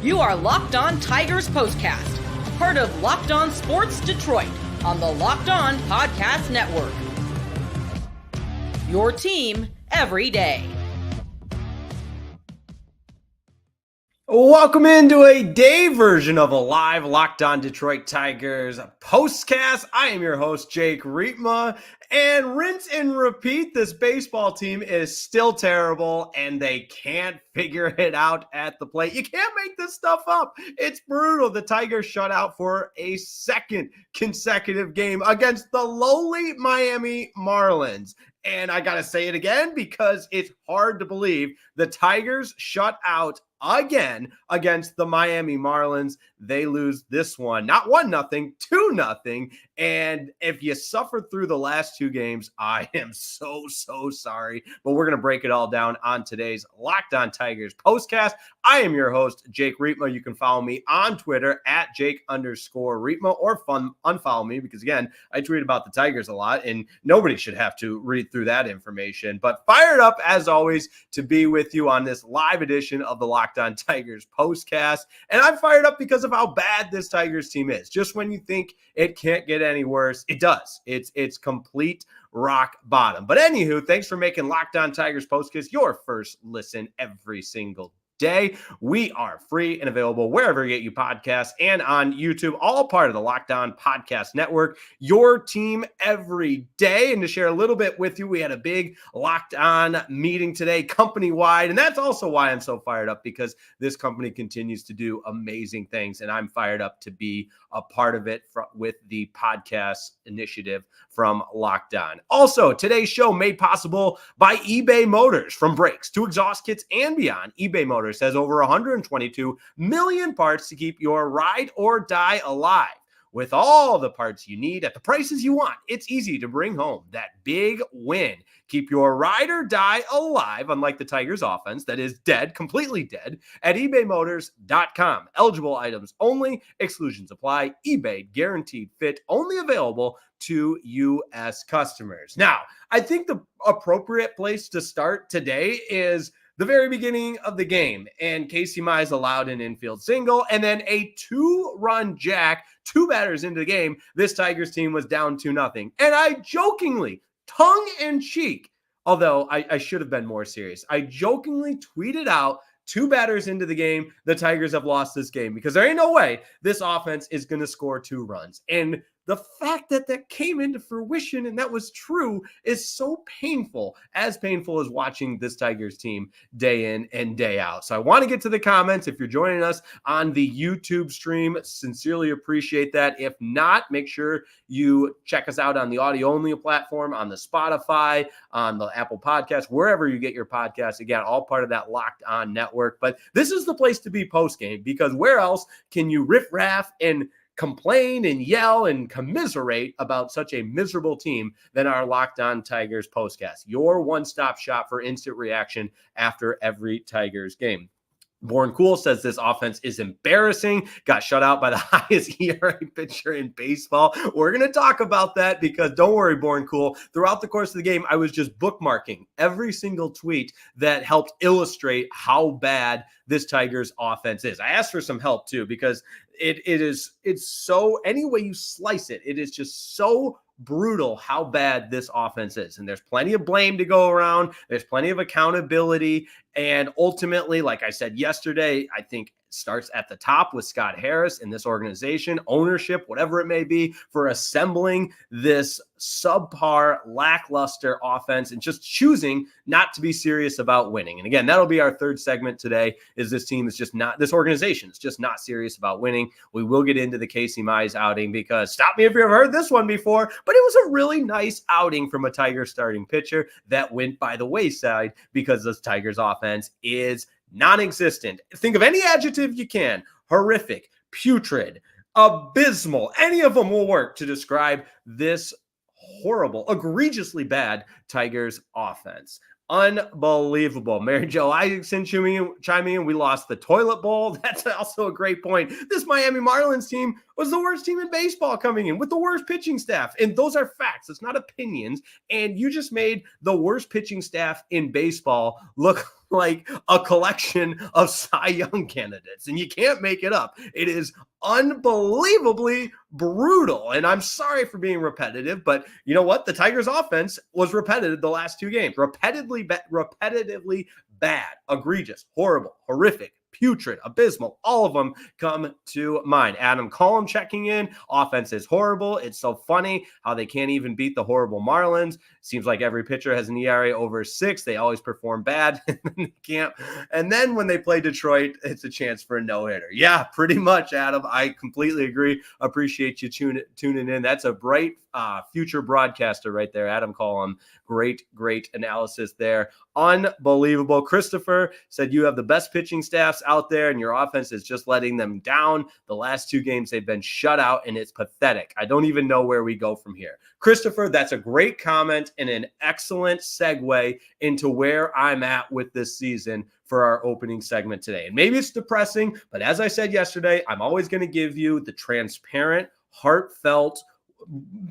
You are Locked On Tigers Postcast, part of Locked On Sports Detroit on the Locked On Podcast Network. Your team every day. Welcome into a day version of a live Locked On Detroit Tigers postcast. I am your host, Jake Riepma, and rinse and repeat, this baseball team is still terrible and they can't figure it out at the plate. You can't make this stuff up. It's brutal. The Tigers shut out for a second consecutive game against the lowly Miami Marlins. And I got to say it again because it's hard to believe the Tigers shut out again against the Miami Marlins. They lose this one, not 1-0, 2-0. And if you suffered through the last two games, I am so sorry. But we're going to break it all down on today's Locked On Tigers postcast. I am your host, Jake Riepma. You can follow me on Twitter at Jake_Riepma or unfollow me because, again, I tweet about the Tigers a lot and nobody should have to read through that information. But fired up, as always, to be with you on this live edition of the Locked On Tigers postcast. And I'm fired up because of how bad this Tigers team is. Just when you think it can't get any worse, it does. It's complete rock bottom. But anywho, thanks for making Locked On Tigers postcast your first listen every single day. We are free and available wherever you get you podcasts and on YouTube, all part of the Locked On Podcast Network, your team every day. And to share a little bit with you, we had a big Locked On meeting today, company-wide. And that's also why I'm so fired up, because this company continues to do amazing things. And I'm fired up to be a part of it with the podcast initiative from Locked On. Also, today's show made possible by eBay Motors. From brakes to exhaust kits and beyond, eBay Motors has over 122 million parts to keep your ride or die alive. With all the parts you need at the prices you want, it's easy to bring home that big win. Keep your ride or die alive, unlike the Tigers offense that is dead, completely dead, at ebaymotors.com. Eligible items only. Exclusions apply. eBay guaranteed fit. Only available to U.S. customers. Now, I think the appropriate place to start today is the very beginning of the game, and Casey Mize allowed an infield single, and then a 2-run jack, 2 batters into the game. This Tigers team was down 2-0. And I jokingly, tongue-in-cheek, although I should have been more serious, I jokingly tweeted out 2 batters into the game, the Tigers have lost this game, because there ain't no way this offense is going to score 2 runs. And the fact that that came into fruition and that was true is so painful as watching this Tigers team day in and day out. So I want to get to the comments. If you're joining us on the YouTube stream, sincerely appreciate that. If not, make sure you check us out on the audio-only platform, on the Spotify, on the Apple Podcast, wherever you get your podcasts. Again, all part of that Locked On network. But this is the place to be post-game, because where else can you riff-raff and complain and yell and commiserate about such a miserable team than our Locked On Tigers postcast, your one-stop shop for instant reaction after every Tigers game. Born Cool says this offense is embarrassing. Got shut out by the highest ERA pitcher in baseball. We're going to talk about that, because don't worry, Born Cool. Throughout the course of the game, I was just bookmarking every single tweet that helped illustrate how bad this Tigers offense is. I asked for some help too, because it's so, any way you slice it, it is just so brutal how bad this offense is. And there's plenty of blame to go around. There's plenty of accountability. And ultimately, like I said yesterday, I think starts at the top with Scott Harris and this organization, ownership, whatever it may be, for assembling this subpar, lackluster offense and just choosing not to be serious about winning. And again, that'll be our third segment today, is this team is just not, this organization is just not serious about winning. We will get into the Casey Mize outing, because stop me if you've heard this one before, but it was a really nice outing from a Tiger starting pitcher that went by the wayside because this Tigers offense is non-existent. Think of any adjective you can: horrific, putrid, abysmal. Any of them will work to describe this horrible, egregiously bad Tigers offense. Unbelievable. Mary Jo Isaacson chiming in. We lost the toilet bowl. That's also a great point. This Miami Marlins team was the worst team in baseball coming in with the worst pitching staff. And those are facts. It's not opinions. And you just made the worst pitching staff in baseball look like a collection of Cy Young candidates, and you can't make it up. It is unbelievably brutal. And I'm sorry for being repetitive, but you know what? The Tigers offense was repetitive the last two games. Repetitively bad, egregious, horrible, horrific, putrid, abysmal. All of them come to mind. Adam Collum checking in. Offense is horrible. It's so funny how they can't even beat the horrible Marlins. Seems like every pitcher has an ERA over 6. They always perform bad. They can't. And then when they play Detroit, it's a chance for a no-hitter. Yeah, pretty much, Adam. I completely agree. Appreciate you tuning in. That's a bright future broadcaster right there, Adam Collum. Great analysis there. Unbelievable. Christopher said you have the best pitching staffs out there and your offense is just letting them down. The last 2 games they've been shut out and it's pathetic. I don't even know where we go from here. Christopher, that's a great comment and an excellent segue into where I'm at with this season for our opening segment today. And maybe it's depressing, but as I said yesterday, I'm always going to give you the transparent, heartfelt,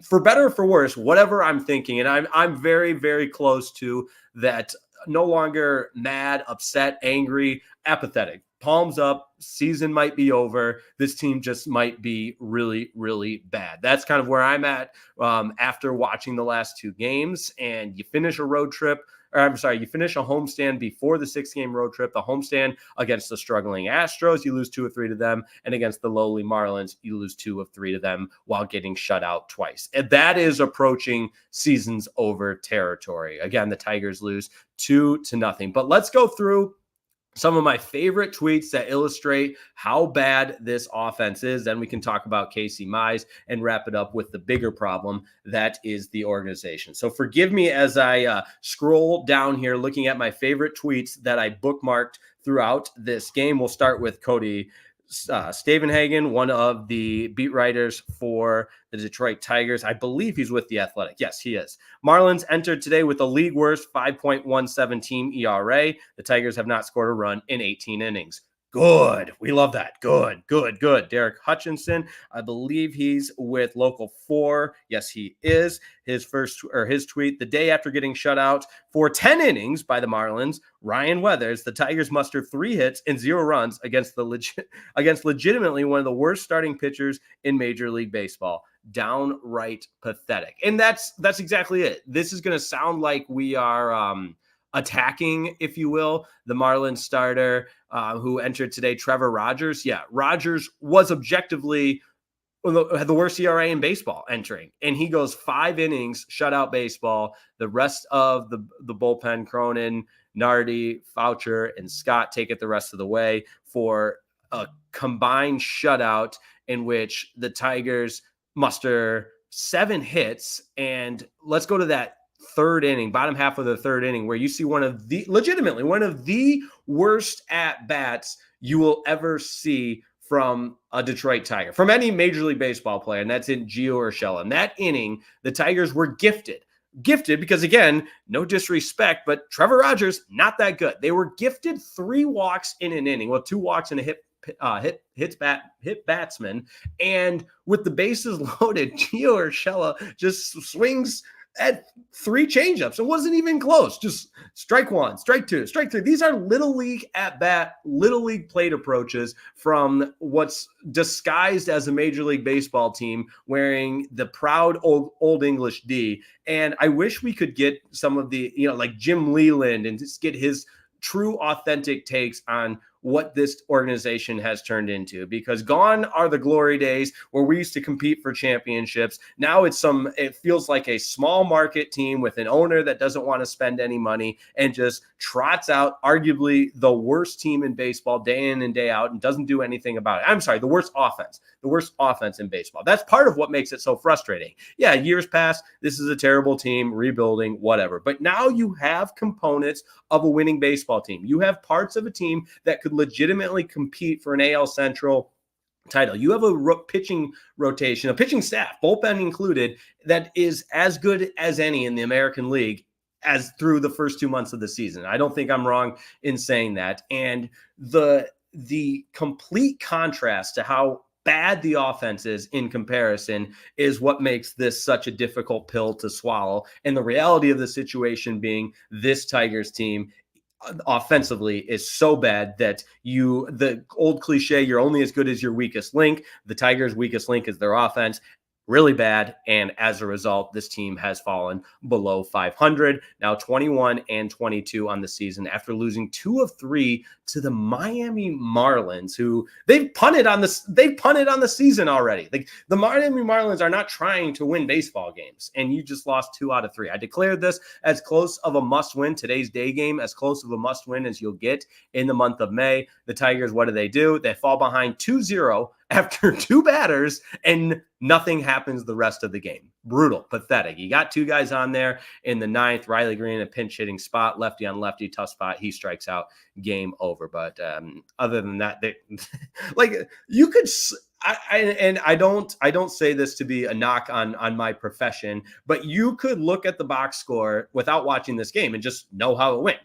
for better or for worse, whatever I'm thinking. And I'm very, very close to that. No longer mad, upset, angry, apathetic. Palms up, season might be over. This team just might be really, really bad. That's kind of where I'm at after watching the last 2 games. And you finish a road trip, or I'm sorry, you finish a homestand before the 6-game road trip. The homestand against the struggling Astros, you lose 2 of 3 to them. And against the lowly Marlins, you lose 2 of 3 to them while getting shut out twice. And that is approaching season's over territory. Again, the Tigers lose 2-0. But let's go through some of my favorite tweets that illustrate how bad this offense is. Then we can talk about Casey Mize and wrap it up with the bigger problem that is the organization. So forgive me as I scroll down here looking at my favorite tweets that I bookmarked throughout this game. We'll start with Cody Stavenhagen, one of the beat writers for the Detroit Tigers. I believe he's with The Athletic. Yes, he is. Marlins entered today with a league worst 5.17 team ERA. The Tigers have not scored a run in 18 innings. Good. We love that. Good. Derek Hutchinson, I believe he's with Local 4. Yes, he is. His tweet, the day after getting shut out for 10 innings by the Marlins, Ryan Weathers, the Tigers mustered 3 hits and 0 runs against legitimately one of the worst starting pitchers in Major League Baseball. Downright pathetic. And that's exactly it. This is going to sound like we are attacking, if you will, the Marlins starter who entered today, Trevor Rogers. Yeah, Rogers was objectively had the worst ERA in baseball entering, and he goes 5 innings, shutout baseball. The rest of the bullpen, Cronin, Nardi, Foucher, and Scott take it the rest of the way for a combined shutout in which the Tigers muster 7 hits. And let's go to that 3rd inning, bottom half of the 3rd inning, where you see legitimately one of the worst at bats you will ever see from a Detroit Tiger, from any Major League Baseball player, and that's in Gio Urshella. In that inning, the Tigers were gifted because, again, no disrespect, but Trevor Rogers, not that good. They were gifted 3 walks in an inning, 2 walks and a hit batsman, and with the bases loaded, Gio Urshella just swings at 3 changeups. It wasn't even close. Just strike 1, strike 2, strike 3. These are little league at bat, little league plate approaches from what's disguised as a Major League Baseball team wearing the proud old English D. And I wish we could get some of the, like Jim Leland, and just get his true authentic takes on what this organization has turned into, because gone are the glory days where we used to compete for championships. Now it feels like a small market team with an owner that doesn't want to spend any money and just trots out arguably the worst team in baseball day in and day out and doesn't do anything about it. I'm sorry, the worst offense in baseball. That's part of what makes it so frustrating. Yeah, years pass. This is a terrible team, rebuilding, whatever. But now you have components of a winning baseball team. You have parts of a team that could legitimately compete for an AL Central title. You have a pitching rotation, a pitching staff, bullpen included, that is as good as any in the American League as through the first 2 months of the season. I don't think I'm wrong in saying that. And the complete contrast to how bad the offense is in comparison is what makes this such a difficult pill to swallow. And the reality of the situation being this Tigers team offensively is so bad that the old cliche, you're only as good as your weakest link. The Tigers' weakest link is their offense. Really bad. And as a result, this team has fallen below 500, now 21-22 on the season after losing 2 of 3 to the Miami Marlins, who they've punted on the season already. Like, the Miami Marlins are not trying to win baseball games, and you just lost 2 out of 3. I declared this as close of a must win, today's day game, as close of a must win as you'll get in the month of May. The Tigers, what do? They fall behind 2-0 after 2 batters, and nothing happens the rest of the game. Brutal, pathetic. You got 2 guys on there in the 9th. Riley Green, a pinch hitting spot, lefty on lefty, tough spot. He strikes out, game over. But other than that, like, you could. I don't say this to be a knock on my profession, but you could look at the box score without watching this game and just know how it went.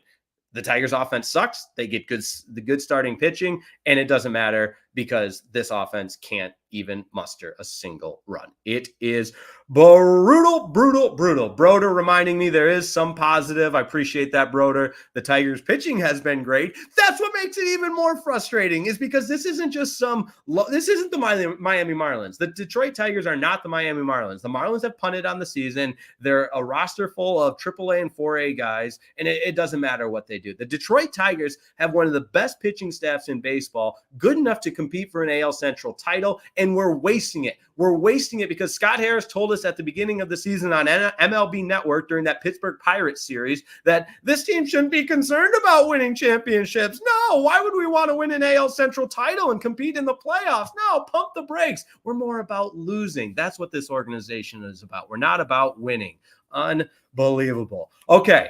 The Tigers' offense sucks. They get the good starting pitching, and it doesn't matter because this offense can't even muster a single run. It is brutal, brutal, brutal. Broder reminding me there is some positive. I appreciate that, Broder. The Tigers' pitching has been great. That's what makes it even more frustrating, is because this isn't the Miami Marlins. The Detroit Tigers are not the Miami Marlins. The Marlins have punted on the season. They're a roster full of AAA and 4A guys, and it doesn't matter what they do. The Detroit Tigers have one of the best pitching staffs in baseball, good enough to compete for an AL Central title, and we're wasting it. We're wasting it because Scott Harris told us at the beginning of the season on MLB Network during that Pittsburgh Pirates series that this team shouldn't be concerned about winning championships. No, why would we want to win an AL Central title and compete in the playoffs? No, pump the brakes. We're more about losing. That's what this organization is about. We're not about winning. Unbelievable. Okay.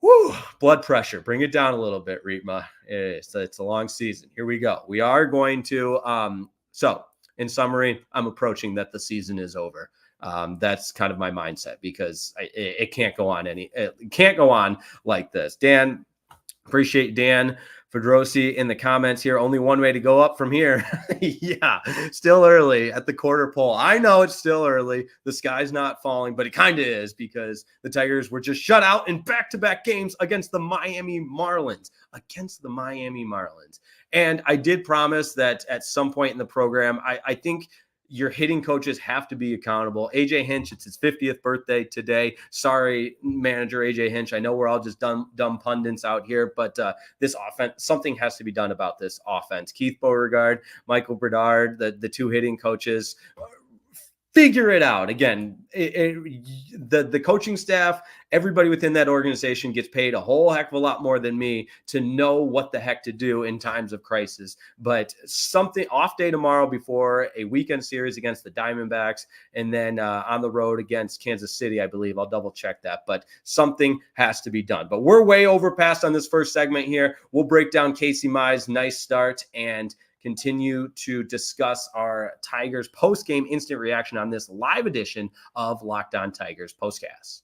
Woo, blood pressure. Bring it down a little bit, Ritma. It's a long season. Here we go. We are going to so in summary, I'm approaching that the season is over. That's kind of my mindset because it can't go on it can't go on like this. Dan, appreciate Dan Fedrosi in the comments here. Only one way to go up from here. Yeah, still early at the quarter pole. I know it's still early. The sky's not falling, but it kind of is because the Tigers were just shut out in back-to-back games against the Miami Marlins. And I did promise that at some point in the program, I think your hitting coaches have to be accountable. AJ Hinch, it's his 50th birthday today. Sorry, manager AJ Hinch. I know we're all just dumb pundits out here, but this offense, something has to be done about this offense. Keith Beauregard, Michael Bernard, the 2 hitting coaches, figure it out. Again, the coaching staff, everybody within that organization gets paid a whole heck of a lot more than me to know what the heck to do in times of crisis. But something off day tomorrow before a weekend series against the Diamondbacks, and then on the road against Kansas City, I believe. I'll double check that, but something has to be done. But we're way overpassed on this first segment here. We'll break down Casey Mize, nice start, and continue to discuss our Tigers post-game instant reaction on this live edition of Locked On Tigers POSTCAST.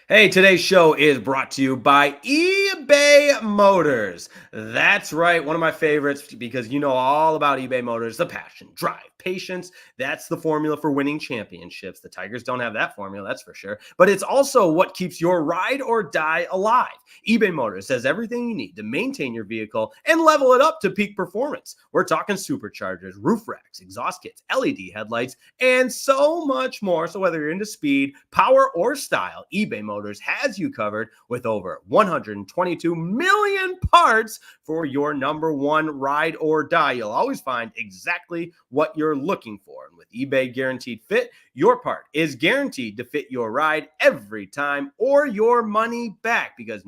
Hey, today's show is brought to you by eBay Motors. That's right, one of my favorites because you know all about eBay Motors, the passion, drive, patience. That's the formula for winning championships. The Tigers don't have that formula, that's for sure. But it's also what keeps your ride or die alive. eBay Motors has everything you need to maintain your vehicle and level it up to peak performance. We're talking superchargers, roof racks, exhaust kits, LED headlights, and so much more. So whether you're into speed, power, or style, eBay Motors has you covered with over 122 million parts for your number one ride or die. You'll always find exactly what you're looking for. And with eBay Guaranteed Fit, your part is guaranteed to fit your ride every time or your money back because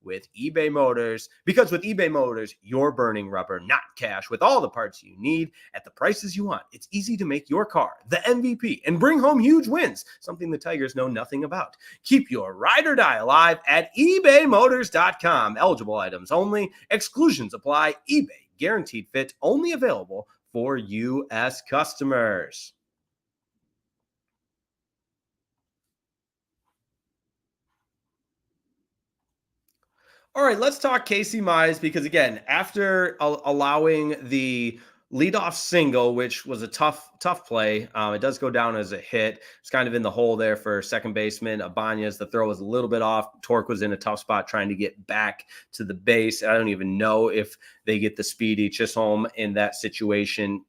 with eBay Motors, you're burning rubber, not cash, with all the parts you need at the prices you want. It's easy to make your car the MVP and bring home huge wins, something the Tigers know nothing about. Keep your ride or die alive at ebaymotors.com. Eligible items only. Exclusions apply. eBay Guaranteed Fit only available for U.S. customers. All right, let's talk Casey Mize because, again, after allowing the leadoff single, which was a tough play. It does go down as a hit. It's kind of in the hole there for second baseman Ibanez. The throw was a little bit off. Torque was in a tough spot trying to get back to the base. I don't even know if they get the speedy Chisholm in that situation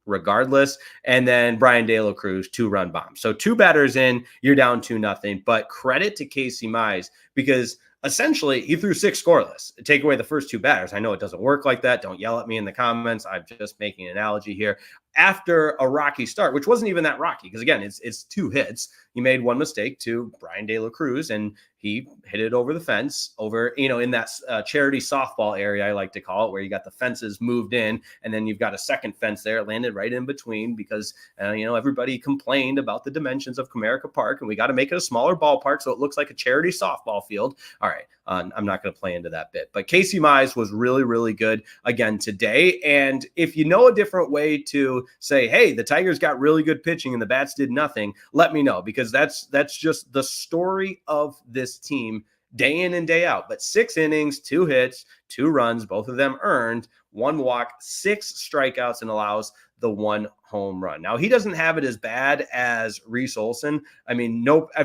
regardless. And then Bryan De La Cruz, 2-run bomb. So 2 batters in, you're down 2-0. But credit to Casey Mize, because essentially he threw 6 scoreless. Take away the first 2 batters. I know it doesn't work like that. Don't yell at me in the comments. I'm just making an analogy here. After a rocky start, which wasn't even that rocky, because again, it's 2 hits. He made one mistake to Bryan De La Cruz, and he hit it over the fence, over, in that charity softball area, I like to call it, where you got the fences moved in, and then you've got a second fence there. It landed right in between because, everybody complained about the dimensions of Comerica Park, and we got to make it a smaller ballpark so it looks like a charity softball field. All right, I'm not going to play into that bit. But Casey Mize was really, really good again today. And if you know a different way to say, hey, the Tigers got really good pitching and the bats did nothing, let me know, because that's just the story of this team day in and day out. But 6 innings, 2 hits, 2 runs, both of them earned, 1 walk, 6 strikeouts, and allows the 1 home run. Now, he doesn't have it as bad as Reese Olson. I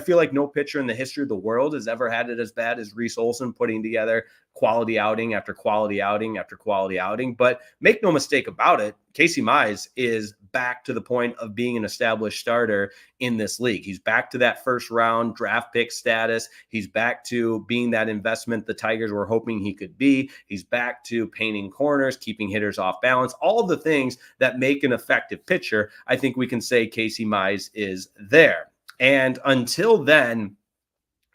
feel like no pitcher in the history of the world has ever had it as bad as Reese Olson, putting together quality outing after quality outing after quality outing. But make no mistake about it, Casey Mize is back to the point of being an established starter in this league. He's back to that first round draft pick status. He's back to being that investment the Tigers were hoping he could be. He's back to painting corners, keeping hitters off balance, all of the things that make an effective pitcher. I think we can say Casey Mize is there. And until then,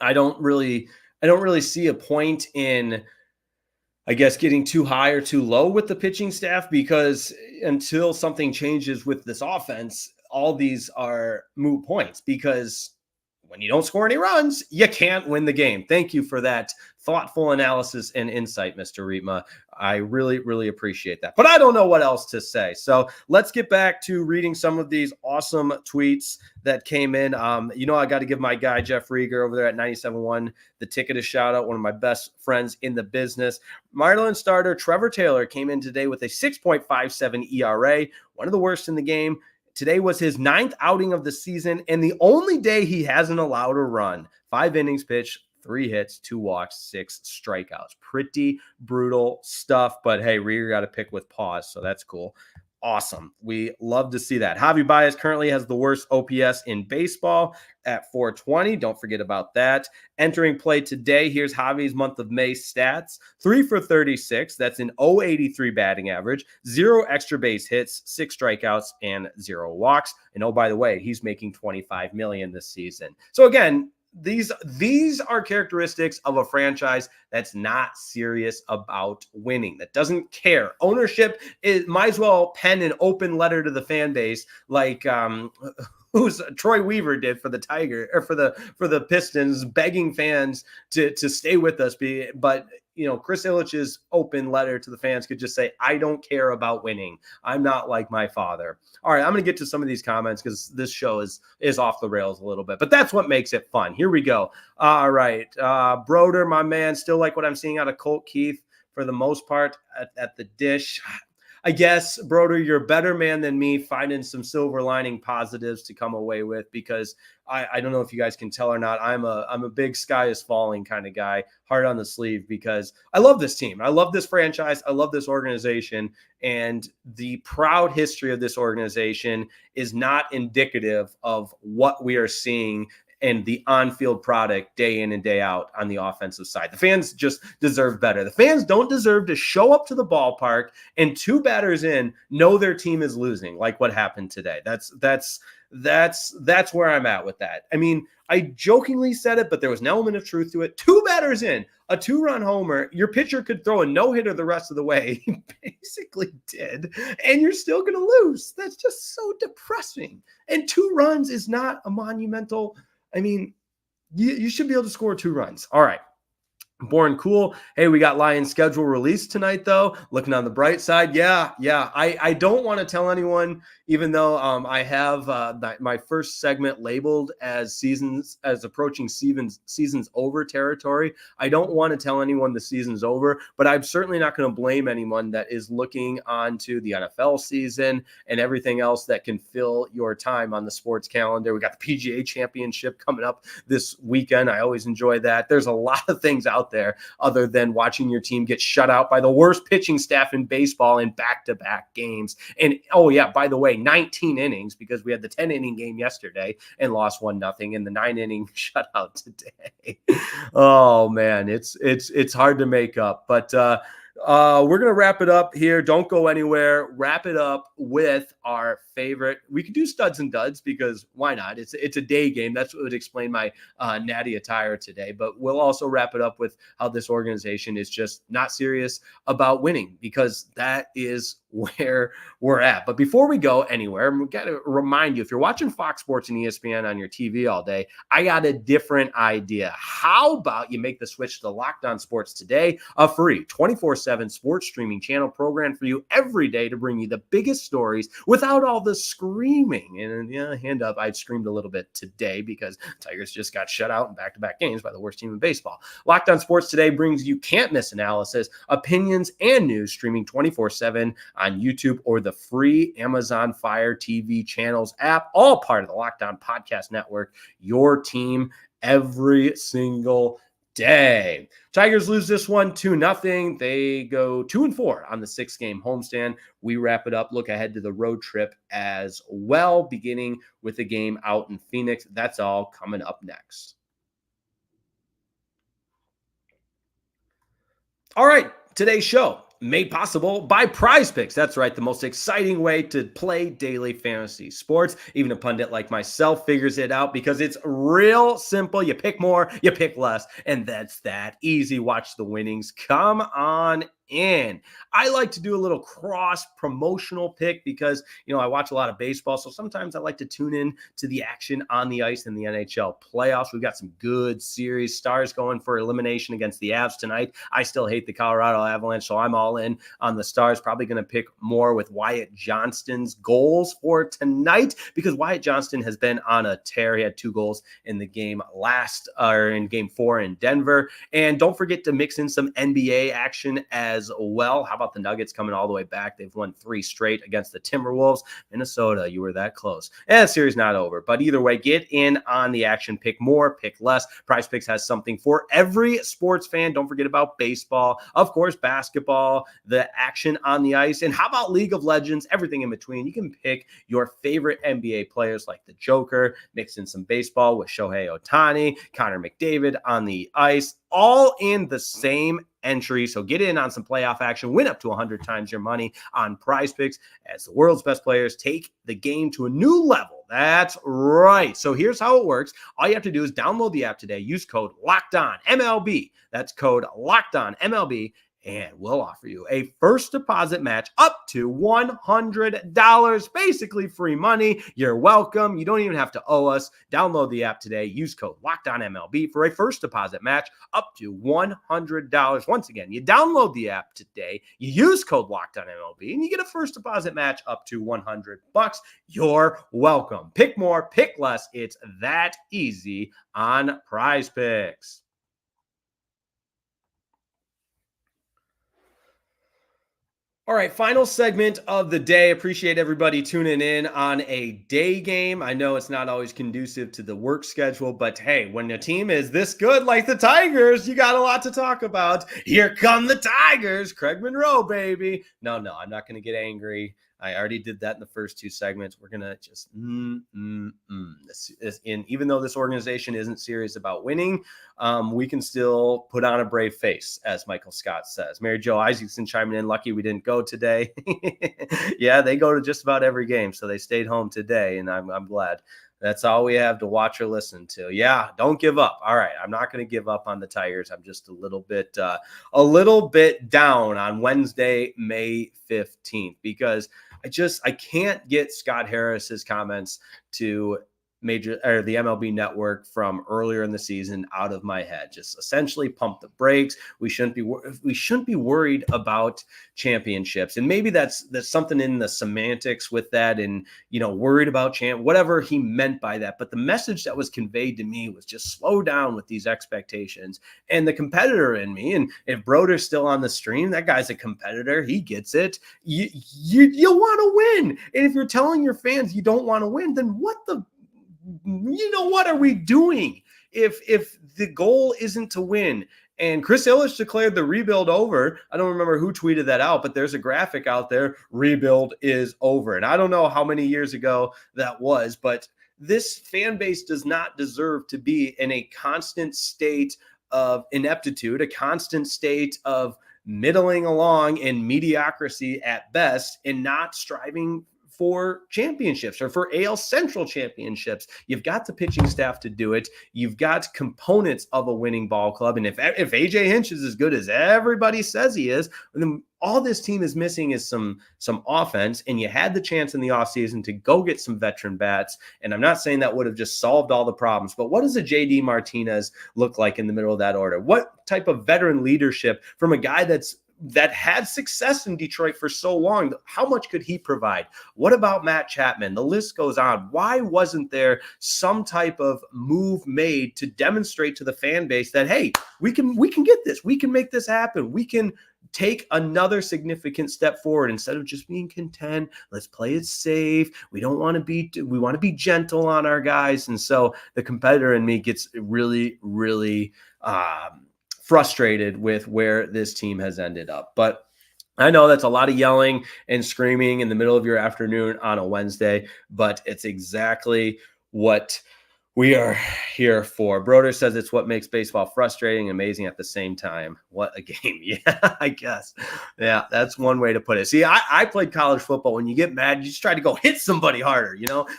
I don't really see a point in, I guess, getting too high or too low with the pitching staff, because until something changes with this offense, all these are moot points, because when you don't score any runs, you can't win the game. Thank you for that thoughtful analysis and insight, Mr. Rietma. I really, really appreciate that. But I don't know what else to say. So let's get back to reading some of these awesome tweets that came in. I got to give my guy, Jeff Rieger, over there at 97.1 The Ticket, a shout out, one of my best friends in the business. Marlins starter Trevor Taylor came in today with a 6.57 ERA, one of the worst in the game. Today was his 9th outing of the season and the only day he hasn't allowed a run. 5 innings pitched, 3 hits, 2 walks, 6 strikeouts. Pretty brutal stuff, but hey, Rieger got to pick with pause, so that's cool. Awesome. We love to see that. Javi Baez currently has the worst OPS in baseball at 420. Don't forget about that. Entering play today, here's Javi's month of May stats. 3 for 36. That's an .083 batting average. 0 extra base hits, 6 strikeouts, and 0 walks. And oh, by the way, he's making $25 million this season. So again, these are characteristics of a franchise that's not serious about winning, that doesn't care. Ownership might as well pen an open letter to the fan base, like who's Troy Weaver did for the Tiger, or for the Pistons, begging fans to stay with us. But Chris Ilitch's open letter to the fans could just say, I don't care about winning. I'm not like my father. All right, I'm going to get to some of these comments because this show is off the rails a little bit, but that's what makes it fun. Here we go. All right. Broder, my man, still like what I'm seeing out of Colt Keith for the most part at the dish. I guess, Broder, you're a better man than me, finding some silver lining positives to come away with, because I don't know if you guys can tell or not. I'm a big sky is falling kind of guy, hard on the sleeve, because I love this team. I love this franchise. I love this organization. And the proud history of this organization is not indicative of what we are seeing and the on-field product day in and day out on the offensive side. The fans just deserve better. The fans don't deserve to show up to the ballpark and 2 batters in know their team is losing, like what happened today. That's where I'm at with that. I mean, I jokingly said it, but there was an element of truth to it. 2 batters in, a 2-run homer, your pitcher could throw a no-hitter the rest of the way. He basically did, and you're still going to lose. That's just so depressing. And 2 runs is not a monumental. I mean, you should be able to score 2 runs. All right. Born cool. Hey, we got Lions schedule released tonight, though. Looking on the bright side, yeah. I don't want to tell anyone, even though I have my first segment labeled as approaching seasons over territory. I don't want to tell anyone the season's over, but I'm certainly not going to blame anyone that is looking onto the NFL season and everything else that can fill your time on the sports calendar. We got the PGA Championship coming up this weekend. I always enjoy that. There's a lot of things out there other than watching your team get shut out by the worst pitching staff in baseball in back-to-back games. And oh yeah, by the way, 19 innings, because we had the 10-inning game yesterday and lost 1-0, and the 9-inning shutout today. Oh man, it's hard to make up. But we're going to wrap it up here. Don't go anywhere. Wrap it up with our favorite. We could do studs and duds because why not? It's a day game. That's what would explain my natty attire today. But we'll also wrap it up with how this organization is just not serious about winning, because that is where we're at. But before we go anywhere, we got to remind you, if you're watching Fox Sports and ESPN on your TV all day, I got a different idea. How about you make the switch to Locked On Sports today, a free 24/7 sports streaming channel program for you every day to bring you the biggest stories without all the screaming. And yeah, hand up, I screamed a little bit today because Tigers just got shut out in back-to-back games by the worst team in baseball. Locked On Sports today brings you can't miss analysis, opinions, and news streaming 24/7 on YouTube or the free Amazon Fire TV channels app, all part of the Locked On Podcast Network, your team every single day. Tigers lose this one 2-0. They go 2-4 on the 6-game homestand. We wrap it up, look ahead to the road trip as well, beginning with the game out in Phoenix. That's all coming up next. All right, today's show made possible by Prize Picks. That's right, the most exciting way to play daily fantasy sports. Even a pundit like myself figures it out because it's real simple. You pick more, you pick less, and that's that easy. Watch the winnings come on in. I like to do a little cross promotional pick because, I watch a lot of baseball. So sometimes I like to tune in to the action on the ice in the NHL playoffs. We've got some good series. Stars going for elimination against the Avs tonight. I still hate the Colorado Avalanche, so I'm all in on the Stars. Probably going to pick more with Wyatt Johnston's goals for tonight because Wyatt Johnston has been on a tear. He had 2 goals in the game in game 4 in Denver. And don't forget to mix in some NBA action as well. How about the Nuggets coming all the way back? They've won 3 straight against the Timberwolves. Minnesota, you were that close. And the series not over. But either way, get in on the action. Pick more, pick less. Prize Picks has something for every sports fan. Don't forget about baseball, of course, basketball, the action on the ice, and how about League of Legends, everything in between. You can pick your favorite NBA players like the Joker, mix in some baseball with Shohei Ohtani, Connor McDavid on the ice, all in the same entry. So get in on some playoff action, win up to 100 times your money on Prize Picks as the world's best players take the game to a new level. That's right. So here's how it works. All you have to do is download the app today. Use code LOCKEDONMLB. That's code LOCKEDONMLB. And we'll offer you a first deposit match up to $100, basically free money. You're welcome. You don't even have to owe us. Download the app today. Use code LOCKEDONMLB for a first deposit match up to $100. Once again, you download the app today. You use code LOCKEDONMLB, and you get a first deposit match up to $100. You're welcome. Pick more, pick less. It's that easy on Prize Picks. All right, final segment of the day. Appreciate everybody tuning in on a day game. I know it's not always conducive to the work schedule, but hey, when a team is this good like the Tigers, you got a lot to talk about. Here come the Tigers, Craig Monroe, baby. No, I'm not going to get angry. I already did that in the first 2 segments. We're going to just even though this organization isn't serious about winning, we can still put on a brave face, as Michael Scott says. Mary Jo Isaacson chiming in, lucky we didn't go today. Yeah, they go to just about every game, so they stayed home today, and I'm glad. That's all we have to watch or listen to. Yeah, don't give up. All right, I'm not going to give up on the Tigers. I'm just a little bit down on Wednesday, May 15th, because I can't get Scott Harris's comments to the MLB Network from earlier in the season out of my head. Just essentially pump the brakes. We shouldn't be worried about championships. And maybe that's something in the semantics with that, and worried about whatever he meant by that. But the message that was conveyed to me was just slow down with these expectations. And the competitor in me, and if Broder's still on the stream, that guy's a competitor. He gets it. You want to win. And if you're telling your fans you don't want to win, then what are we doing if the goal isn't to win? And Chris Ilitch declared the rebuild over. I don't remember who tweeted that out, but there's a graphic out there. Rebuild is over. And I don't know how many years ago that was, but this fan base does not deserve to be in a constant state of ineptitude, a constant state of middling along and mediocrity at best, and not striving for championships or for AL Central championships. You've got the pitching staff to do it. You've got components of a winning ball club. And if AJ Hinch is as good as everybody says he is, then all this team is missing is some offense. And you had the chance in the offseason to go get some veteran bats. And I'm not saying that would have just solved all the problems, but what does a JD Martinez look like in the middle of that order? What type of veteran leadership from a guy that had success in Detroit for so long? How much could he provide? What about Matt Chapman? The list goes on. Why wasn't there some type of move made to demonstrate to the fan base that, hey, we can get this. We can make this happen. We can take another significant step forward instead of just being content. Let's play it safe. We want to be gentle on our guys. And so the competitor in me gets really, really, frustrated with where this team has ended up. But I know that's a lot of yelling and screaming in the middle of your afternoon on a Wednesday, but it's exactly what we are here for. Broder says it's what makes baseball frustrating and amazing at the same time. What a game. Yeah, I guess. Yeah, that's one way to put it. See, I played college football. When you get mad, you just try to go hit somebody harder,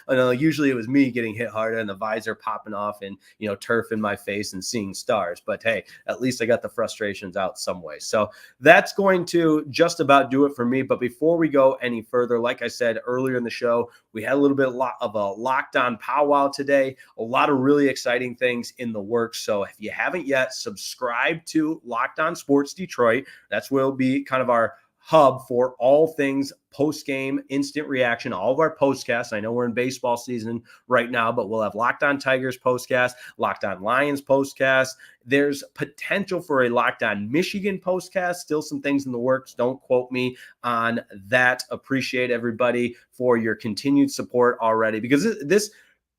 I know usually it was me getting hit harder and the visor popping off and, turf in my face and seeing stars. But hey, at least I got the frustrations out some way. So that's going to just about do it for me. But before we go any further, like I said earlier in the show, we had a little bit of a Locked On powwow today. A lot of really exciting things in the works. So if you haven't yet, subscribe to Locked On Sports Detroit. That's where will be kind of our hub for all things post-game instant reaction, all of our postcasts. I know we're in baseball season right now, but we'll have Locked On Tigers postcast, Locked On Lions postcast. There's potential for a Locked On Michigan postcast. Still some things in the works. Don't quote me on that. Appreciate everybody for your continued support already, because this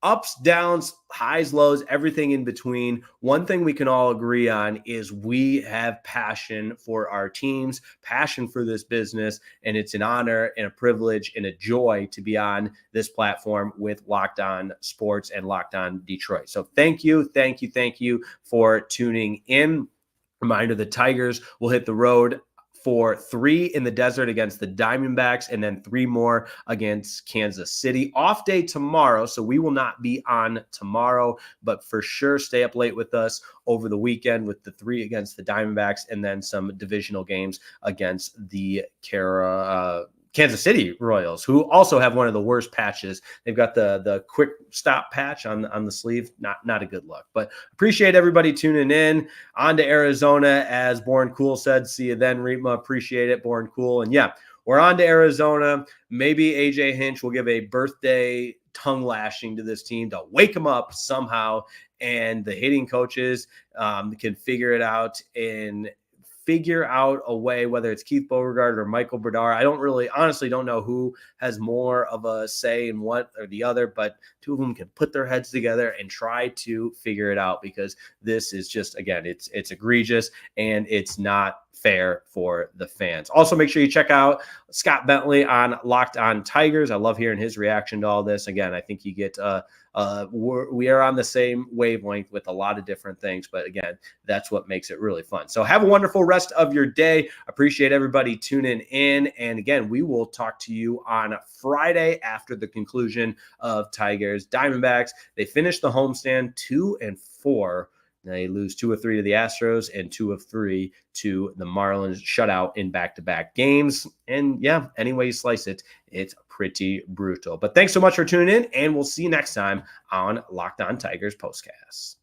ups, downs, highs, lows, everything in between. One thing we can all agree on is we have passion for our teams, passion for this business, and it's an honor and a privilege and a joy to be on this platform with Locked On Sports and Locked On Detroit. So thank you for tuning in. Reminder, the Tigers will hit the road for 3 in the desert against the Diamondbacks, and then 3 more against Kansas City. Off day tomorrow, so we will not be on tomorrow, but for sure stay up late with us over the weekend with the 3 against the Diamondbacks, and then some divisional games against the Kansas City Royals, who also have one of the worst patches. They've got the quick stop patch on the sleeve. Not a good look. But appreciate everybody tuning in. On to Arizona, as Born Cool said. See you then, Reetma. Appreciate it, Born Cool. And yeah, we're on to Arizona. Maybe AJ Hinch will give a birthday tongue lashing to this team to wake them up somehow. And the hitting coaches can figure it out and figure out a way, whether it's Keith Beauregard or Michael Bradar. I honestly don't know who has more of a say in what or the other, but two of them can put their heads together and try to figure it out, because this is just, again, it's egregious and it's not fair for the fans. Also, make sure you check out Scott Bentley on Locked On Tigers. I love hearing his reaction to all this. Again, I think you get we are on the same wavelength with a lot of different things, but again, that's what makes it really fun. So have a wonderful rest of your day. Appreciate everybody tuning in. And again, we will talk to you on Friday after the conclusion of Tigers Diamondbacks. They finished the homestand 2-4. They lose 2 of 3 to the Astros and 2 of 3 to the Marlins, shutout in back-to-back games. And yeah, any way you slice it, it's pretty brutal. But thanks so much for tuning in, and we'll see you next time on Locked On Tigers Postcast.